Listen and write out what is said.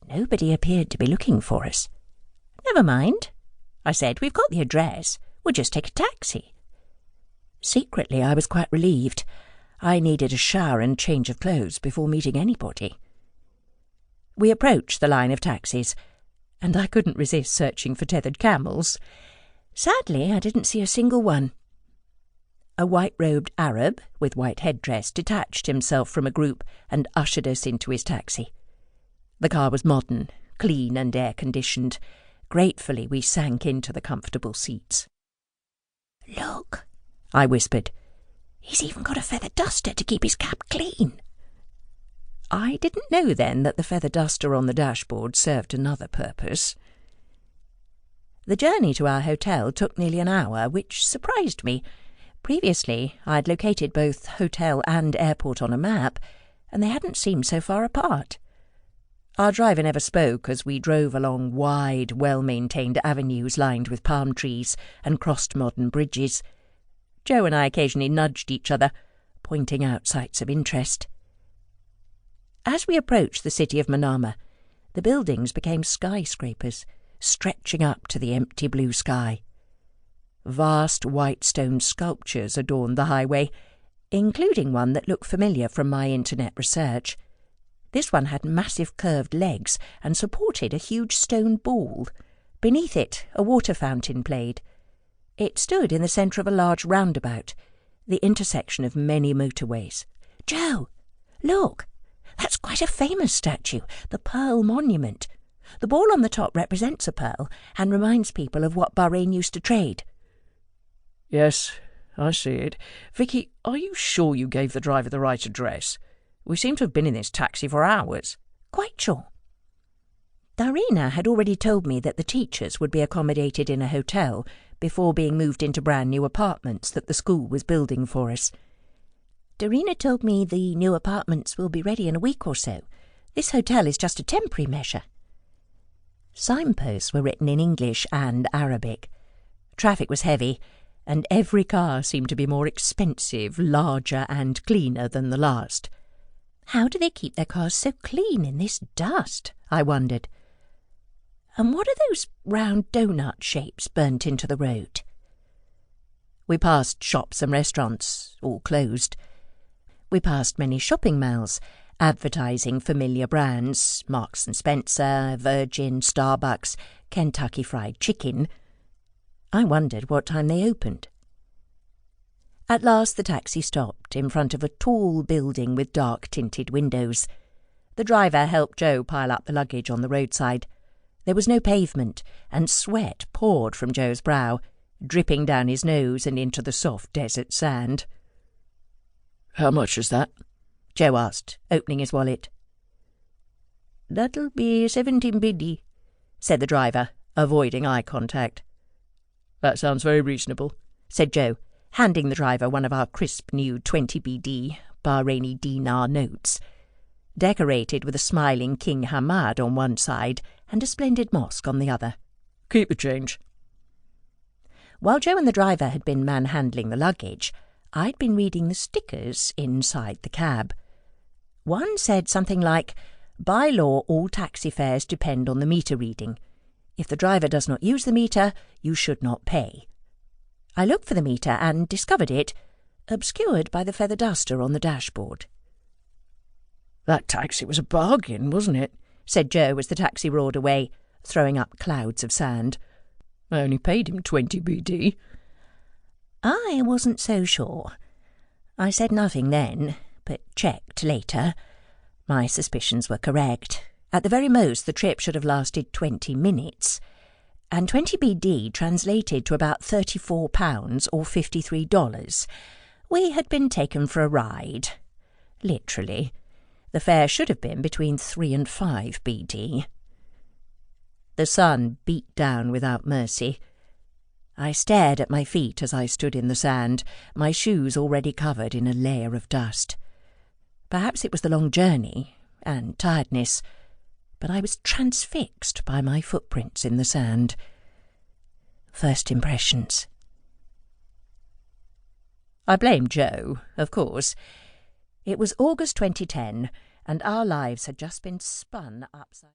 nobody appeared to be looking for us. "Never mind," I said. "We've got the address. We'll just take a taxi." Secretly, I was quite relieved. I needed a shower and change of clothes before meeting anybody. We approached the line of taxis, and I couldn't resist searching for tethered camels. Sadly, I didn't see a single one. A white-robed Arab with white headdress detached himself from a group and ushered us into his taxi. The car was modern, clean and air-conditioned. Gratefully, we sank into the comfortable seats. "Look," I whispered. "He's even got a feather duster to keep his cab clean." I didn't know then that the feather duster on the dashboard served another purpose. The journey to our hotel took nearly an hour, which surprised me. Previously, I'd located both hotel and airport on a map, and they hadn't seemed so far apart. Our driver never spoke as we drove along wide, well-maintained avenues lined with palm trees and crossed modern bridges. Joe and I occasionally nudged each other, pointing out sites of interest. As we approached the city of Manama, the buildings became skyscrapers, stretching up to the empty blue sky. Vast white stone sculptures adorned the highway, including one that looked familiar from my internet research. This one had massive curved legs and supported a huge stone ball. Beneath it, a water fountain played. It stood in the centre of a large roundabout, the intersection of many motorways. "Joe, look! That's quite a famous statue, the Pearl Monument. The ball on the top represents a pearl and reminds people of what Bahrain used to trade." "Yes, I see it. Vicky, are you sure you gave the driver the right address? We seem to have been in this taxi for hours." "Quite sure." Darina had already told me that the teachers would be accommodated in a hotel before being moved into brand new apartments that the school was building for us. Darina told me the new apartments will be ready in a week or so. This hotel is just a temporary measure. Signposts were written in English and Arabic. Traffic was heavy, and every car seemed to be more expensive, larger and cleaner than the last. How do they keep their cars so clean in this dust? I wondered. And what are those round donut shapes burnt into the road? We passed shops and restaurants, all closed. We passed many shopping malls, advertising familiar brands, Marks and Spencer, Virgin, Starbucks, Kentucky Fried Chicken. I wondered what time they opened. At last the taxi stopped in front of a tall building with dark-tinted windows. The driver helped Joe pile up the luggage on the roadside. There was no pavement, and sweat poured from Joe's brow, dripping down his nose and into the soft desert sand. "How much is that?" Joe asked, opening his wallet. "That'll be 17 BD, said the driver, avoiding eye contact. "That sounds very reasonable," said Joe, handing the driver one of our crisp new 20 BD Bahraini dinar notes, decorated with a smiling King Hamad on one side and a splendid mosque on the other. "Keep the change." While Joe and the driver had been manhandling the luggage, I'd been reading the stickers inside the cab. One said something like, "By law, all taxi fares depend on the meter reading. If the driver does not use the meter, you should not pay." I looked for the meter and discovered it, obscured by the feather duster on the dashboard. "That taxi was a bargain, wasn't it?" said Joe as the taxi roared away, throwing up clouds of sand. "I only paid him 20 BD. I wasn't so sure. I said nothing then, but checked later. My suspicions were correct. At the very most, the trip should have lasted 20 minutes, and 20 BD translated to about £34 or $53. We had been taken for a ride. Literally. The fare should have been between 3 and 5 BD. The sun beat down without mercy. I stared at my feet as I stood in the sand, my shoes already covered in a layer of dust. Perhaps it was the long journey and tiredness, but I was transfixed by my footprints in the sand. First impressions. I blamed Joe, of course. It was August 2010, and our lives had just been spun upside